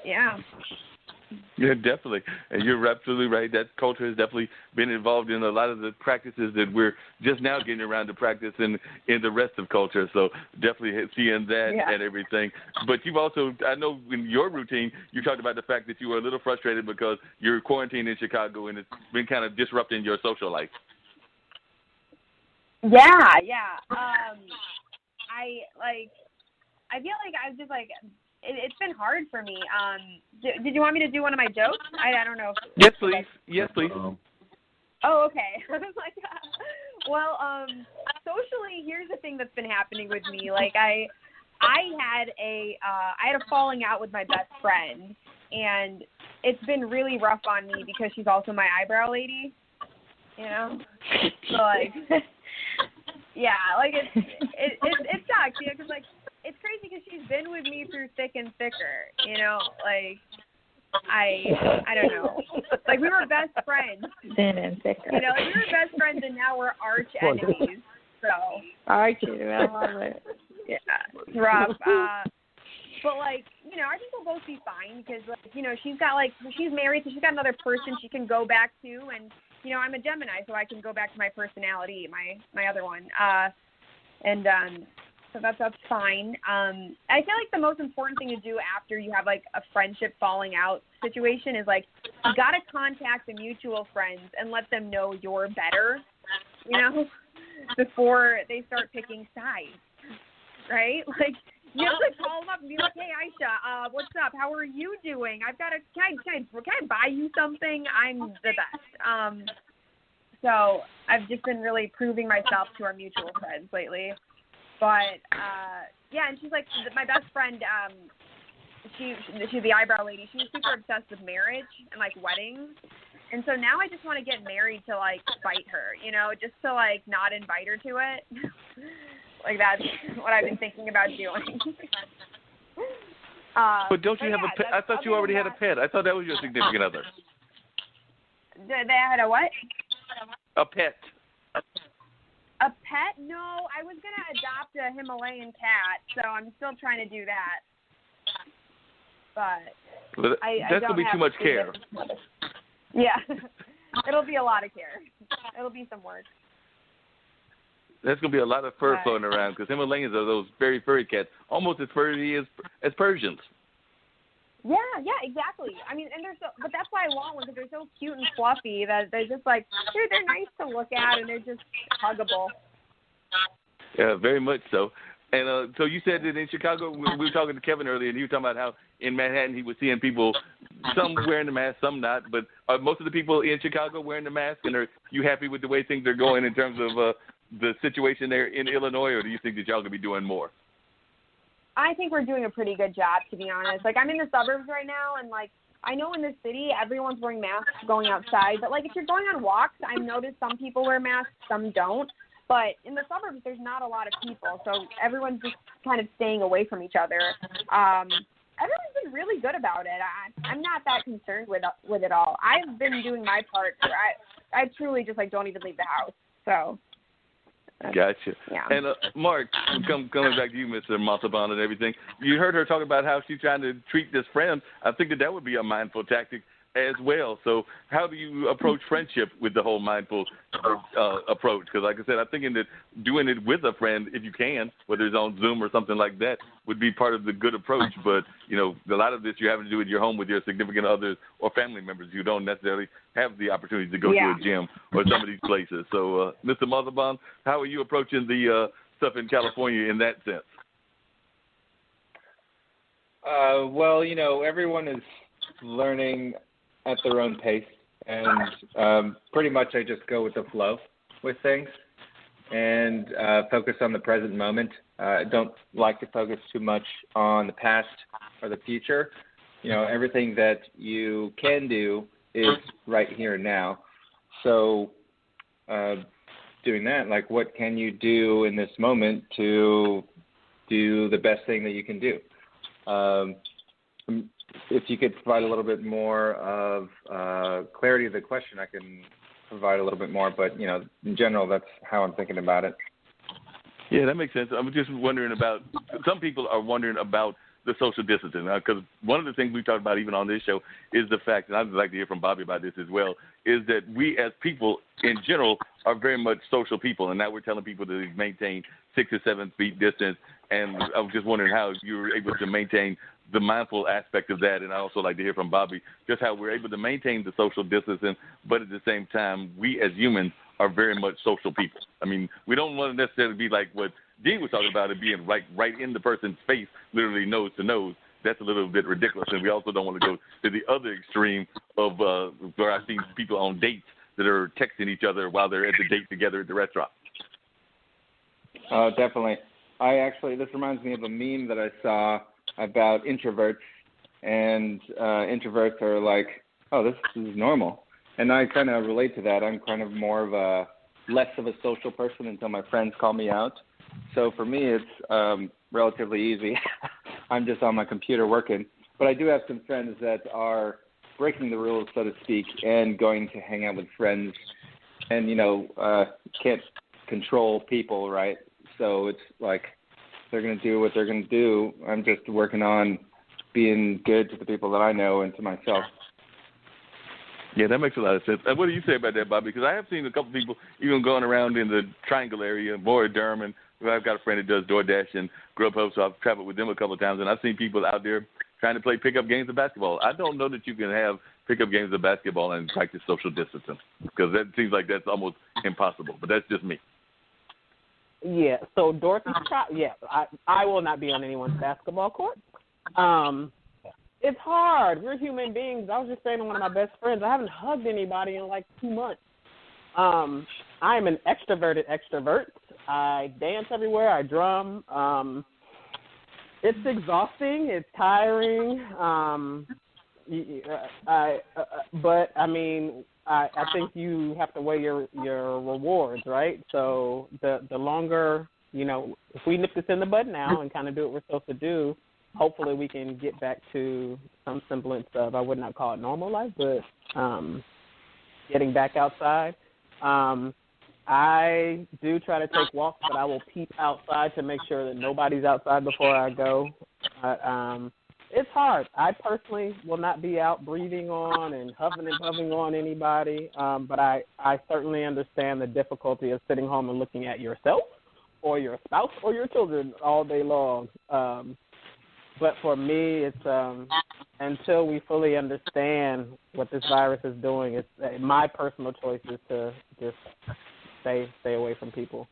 Yeah. Yeah, definitely. And you're absolutely right. That culture has definitely been involved in a lot of the practices that we're just now getting around to practice in the rest of culture. So definitely seeing that and everything. But you've also, I know in your routine, you talked about the fact that you were a little frustrated because you're quarantined in Chicago and it's been kind of disrupting your social life. Yeah. I feel like I was just like, it's been hard for me. Did you want me to do one of my jokes? I don't know. Yes, please. Yes, please. Oh, okay. I was like, well, socially, here's the thing that's been happening with me. Like, I had a falling out with my best friend, and it's been really rough on me because she's also my eyebrow lady. You know, so like, yeah, like it sucks, you know, because like. It's crazy because she's been with me through thick and thicker, you know, like, I don't know. Like, we were best friends. Thin and thicker. You know, like, we were best friends and now we're arch enemies, so. Arch, I love it. Yeah, it's rough. But, like, you know, I think we'll both be fine because, like, you know, she's married, so she's got another person she can go back to, and, you know, I'm a Gemini, so I can go back to my personality, my other one. So that's fine. I feel like the most important thing to do after you have, like, a friendship falling out situation is, like, you got to contact the mutual friends and let them know you're better, you know, before they start picking sides, right? Like, you have to call them up and be like, hey, Aisha, what's up? How are you doing? Can I buy you something? I'm the best. So I've just been really proving myself to our mutual friends lately. But, yeah, and she's, like, my best friend, she's the eyebrow lady. She's super obsessed with marriage and, like, weddings. And so now I just want to get married to, like, spite her, you know, just to, like, not invite her to it. Like, that's what I've been thinking about doing. But don't you have a pet? I thought you already had a pet. I thought that was your significant other. They had a what? A pet. A pet? No, I was going to adopt a Himalayan cat, so I'm still trying to do that. But that's going to be too much care. Yeah. It'll be a lot of care. It'll be some work. There's going to be a lot of fur floating around because Himalayans are those very furry cats, almost as furry as Persians. Yeah, exactly. I mean, and but that's why I want one because they're so cute and fluffy that they're just like, they're nice to look at and they're just huggable. Yeah, very much so. And so you said that in Chicago, we were talking to Kevin earlier, and he was talking about how in Manhattan he was seeing people, some wearing the mask, some not. But are most of the people in Chicago wearing the mask, and are you happy with the way things are going in terms of the situation there in Illinois, or do you think that y'all could be doing more? I think we're doing a pretty good job, to be honest. Like, I'm in the suburbs right now, and, like, I know in the city everyone's wearing masks going outside. But, like, if you're going on walks, I've noticed some people wear masks, some don't. But in the suburbs, there's not a lot of people, so everyone's just kind of staying away from each other. Everyone's been really good about it. I'm not that concerned with it all. I've been doing my part. I truly just, like, don't even leave the house. So. Gotcha. Yeah. And Mark, coming back to you, Mr. Montalban and everything, you heard her talk about how she's trying to treat this friend. I think that would be a mindful tactic as well. So how do you approach friendship with the whole mindful approach? Because like I said, I'm thinking that doing it with a friend, if you can, whether it's on Zoom or something like that, would be part of the good approach. But, you know, a lot of this you're having to do at your home with your significant others or family members. You don't necessarily have the opportunity to go to a gym or some of these places. So, Mr. Montalban, how are you approaching the stuff in California in that sense? Well, you know, everyone is learning at their own pace, and pretty much I just go with the flow with things and focus on the present moment. I don't like to focus too much on the past or the future. You know, everything that you can do is right here and now. So doing that, like, what can you do in this moment to do the best thing that you can do? If you could provide a little bit more of clarity to the question, I can provide a little bit more. But, you know, in general, that's how I'm thinking about it. Yeah, that makes sense. I'm just wondering about, some people are wondering about the social distancing. Because one of the things we talked about even on this show is the fact, and I'd like to hear from Bobby about this as well, is that we as people in general are very much social people, and now we're telling people to maintain 6 or 7 feet distance. And I was just wondering how you were able to maintain the mindful aspect of that, and I also like to hear from Bobby just how we're able to maintain the social distancing, but at the same time, we as humans are very much social people. I mean, we don't want to necessarily be like what Dean was talking about, it being right in the person's face, literally nose to nose. That's a little bit ridiculous, and we also don't want to go to the other extreme of where I've seen people on dates that are texting each other while they're at the date together at the restaurant. Definitely. This reminds me of a meme that I saw about introverts, and introverts are like, oh, this is normal. And I kind of relate to that. I'm kind of more of less of a social person until my friends call me out. So for me, it's relatively easy. I'm just on my computer working. But I do have some friends that are breaking the rules, so to speak, and going to hang out with friends. And, can't control people, right? So it's like they're going to do what they're going to do. I'm just working on being good to the people that I know and to myself. Yeah, that makes a lot of sense. What do you say about that, Bobby? Because I have seen a couple people even going around in the Triangle area, more Durham, and I've got a friend that does DoorDash and Grubhub, so I've traveled with them a couple of times, and I've seen people out there trying to play pickup games of basketball. I don't know that you can have pickup games of basketball and practice social distancing, because that seems like that's almost impossible, but that's just me. Yeah, so Dorothy's I will not be on anyone's basketball court. It's hard. We're human beings. I was just saying to one of my best friends, I haven't hugged anybody in like 2 months. I am an extroverted extrovert. I dance everywhere. I drum. It's exhausting. It's tiring. But I mean, I think you have to weigh your rewards, right? So the longer, if we nip this in the bud now and kind of do what we're supposed to do, hopefully we can get back to some semblance of, I would not call it normal life, but getting back outside. I do try to take walks, but I will peep outside to make sure that nobody's outside before I go. But it's hard. I personally will not be out breathing on and huffing and puffing on anybody, but I certainly understand the difficulty of sitting home and looking at yourself or your spouse or your children all day long. But for me, it's until we fully understand what this virus is doing, it's my personal choice is to just stay away from people.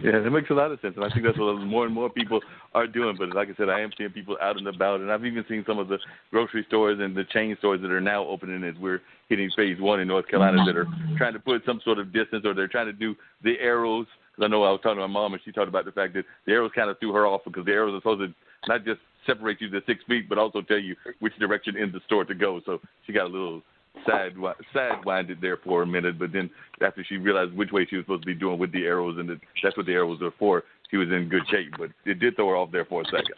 Yeah, that makes a lot of sense, and I think that's what more and more people are doing. But like I said, I am seeing people out and about, and I've even seen some of the grocery stores and the chain stores that are now opening as we're hitting phase 1 in North Carolina that are trying to put some sort of distance, or they're trying to do the arrows. Because I know I was talking to my mom, and she talked about the fact that the arrows kind of threw her off, because the arrows are supposed to not just separate you to 6 feet, but also tell you which direction in the store to go. So she got a little sidewinded there for a minute, but then after she realized which way she was supposed to be doing with the arrows, and that's what the arrows are for, she was in good shape. But it did throw her off there for a second.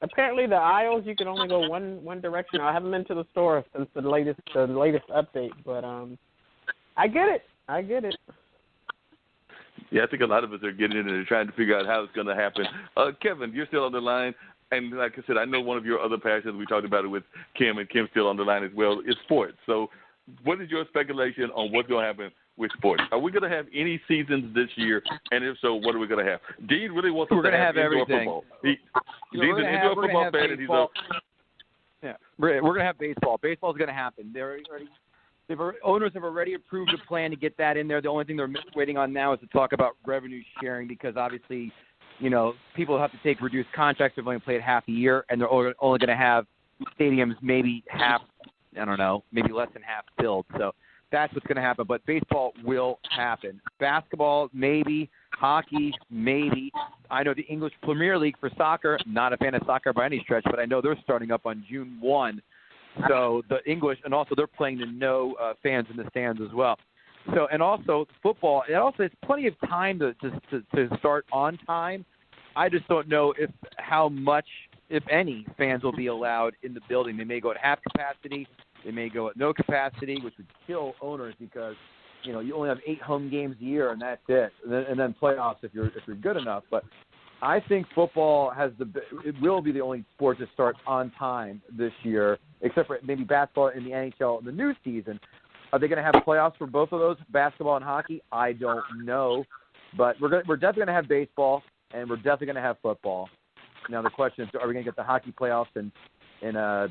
Apparently the aisles, you can only go one direction. I haven't been to the store since the latest update, but I get it. Yeah, I think a lot of us are getting in and they're trying to figure out how it's going to happen. Kevin, you're still on the line. And like I said, I know one of your other passions, we talked about it with Kim, and Kim's still on the line as well, is sports. So what is your speculation on what's going to happen with sports? Are we going to have any seasons this year? And if so, what are we going to have? Dean really wants us to have indoor everything. football. Dean's an indoor football fan, and he's a... Yeah, we're going to have baseball. Baseball's going to happen. Owners have already approved a plan to get that in there. The only thing they're waiting on now is to talk about revenue sharing, because obviously, people have to take reduced contracts. They've only played half a year, and they're only going to have stadiums maybe maybe less than half filled. So that's what's going to happen. But baseball will happen. Basketball, maybe. Hockey, maybe. I know the English Premier League for soccer, not a fan of soccer by any stretch, but I know they're starting up on June 1. So the English, and also they're playing to no fans in the stands as well. So, and also football, it's plenty of time to start on time. I just don't know how much, if any, fans will be allowed in the building. They may go at half capacity. They may go at no capacity, which would kill owners, because you only have 8 home games a year, and that's it. And then playoffs if you're good enough. But I think football it will be the only sport to start on time this year, except for maybe basketball in the NHL in the new season. Are they going to have playoffs for both of those, basketball and hockey? I don't know. But we're definitely going to have baseball, and we're definitely going to have football. Now the question is, are we going to get the hockey playoffs and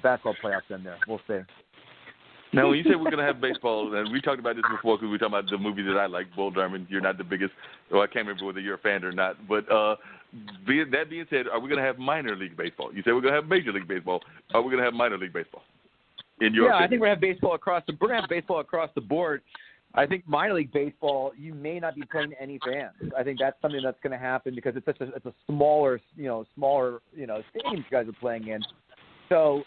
basketball playoffs in there? We'll see. Now, when you say we're going to have baseball, and we talked about this before because we were talking about the movie that I like, Bull Durham. You're not the biggest, so I can't remember whether you're a fan or not. But that being said, are we going to have minor league baseball? You say we're going to have Major League Baseball. Are we going to have minor league baseball? In your opinion? I think we're going to have baseball across the board. I think minor league baseball, you may not be playing to any fans. I think that's something that's going to happen because it's a smaller stadium you guys are playing in. So,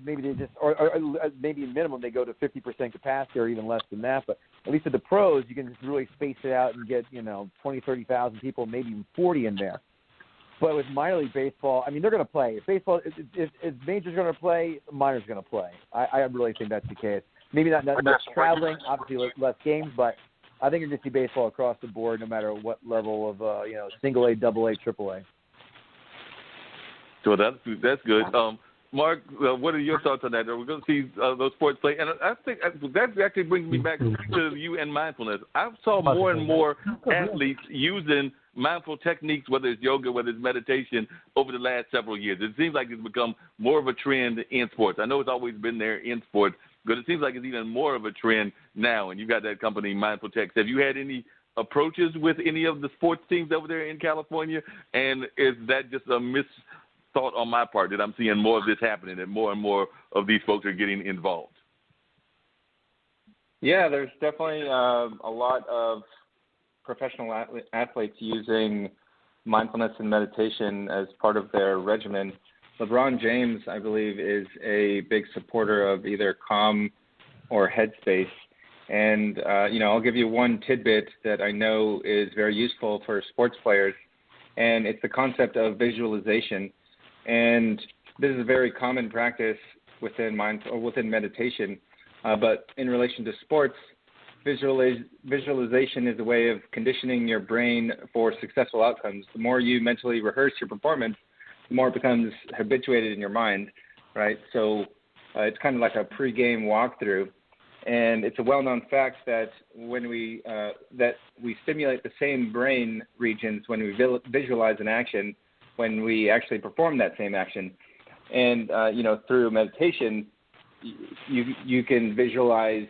maybe they just, or maybe minimum they go to 50% capacity or even less than that. But at least at the pros, you can just really space it out and get, 20, 30,000 people, maybe even 40 in there. But with minor league baseball, I mean, they're going to play. If major's going to play, minor's going to play. I really think that's the case. Maybe not much traveling, obviously less games, but I think you're going to see baseball across the board no matter what level of, single A, double A, triple A. So that's good. Mark, what are your thoughts on that? Are we going to see those sports play? And I think that actually brings me back to you and mindfulness. I saw more and more athletes using mindful techniques, whether it's yoga, whether it's meditation, over the last several years. It seems like it's become more of a trend in sports. I know it's always been there in sports, but it seems like it's even more of a trend now. And you've got that company, Mindful Tech. Have you had any approaches with any of the sports teams over there in California? And is that just a thought on my part that I'm seeing more of this happening and more of these folks are getting involved? Yeah, there's definitely a lot of professional athletes using mindfulness and meditation as part of their regimen. LeBron James, I believe, is a big supporter of either Calm or Headspace. And, I'll give you one tidbit that I know is very useful for sports players, and it's the concept of visualization. And this is a very common practice within meditation, but in relation to sports, visualization is a way of conditioning your brain for successful outcomes. The more you mentally rehearse your performance, the more it becomes habituated in your mind, right? So it's kind of like a pre-game walkthrough. And it's a well-known fact that when we stimulate the same brain regions when we visualize an action, when we actually perform that same action. And, through meditation, you can visualize,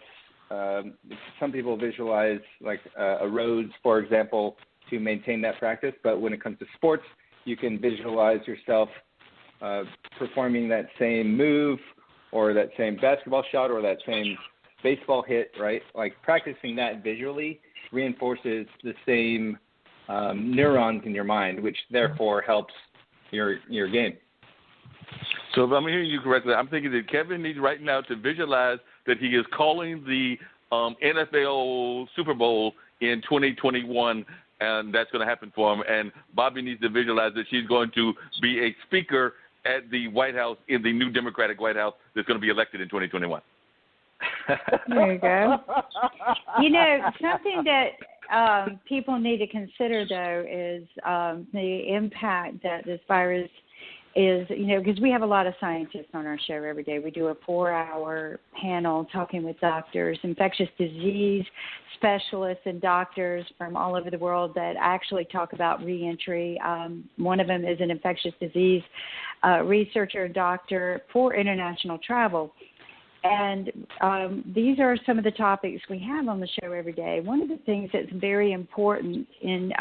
some people visualize like a rose, for example, to maintain that practice. But when it comes to sports, you can visualize yourself performing that same move or that same basketball shot or that same baseball hit, right? Like practicing that visually reinforces the same neurons in your mind, which therefore helps your game. So if I'm hearing you correctly, I'm thinking that Kevin needs right now to visualize that he is calling the NFL Super Bowl in 2021, and that's going to happen for him. And Bobby needs to visualize that she's going to be a speaker at the White House, in the new Democratic White House that's going to be elected in 2021. There you go. Something that people need to consider, though, is the impact that this virus is, because we have a lot of scientists on our show every day. We do a 4-hour panel talking with doctors, infectious disease specialists and doctors from all over the world that actually talk about reentry. One of them is an infectious disease researcher, doctor for international travel. And these are some of the topics we have on the show every day. One of the things that's very important in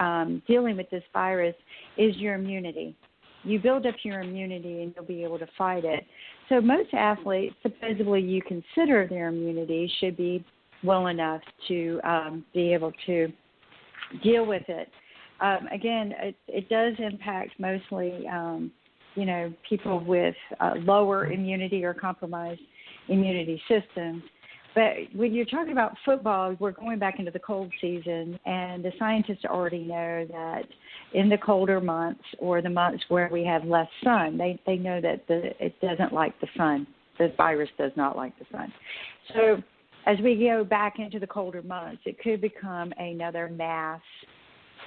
dealing with this virus is your immunity. You build up your immunity and you'll be able to fight it. So most athletes, supposedly you consider their immunity, should be well enough to be able to deal with it. Again, it does impact mostly, people with lower immunity or compromised immunity systems. But when you're talking about football, we're going back into the cold season, and the scientists already know that in the colder months or the months where we have less sun, they know that it doesn't like the sun. The virus does not like the sun. So as we go back into the colder months, it could become another mass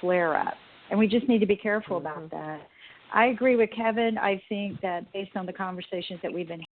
flare-up. And we just need to be careful about that. I agree with Kevin. I think that based on the conversations that we've been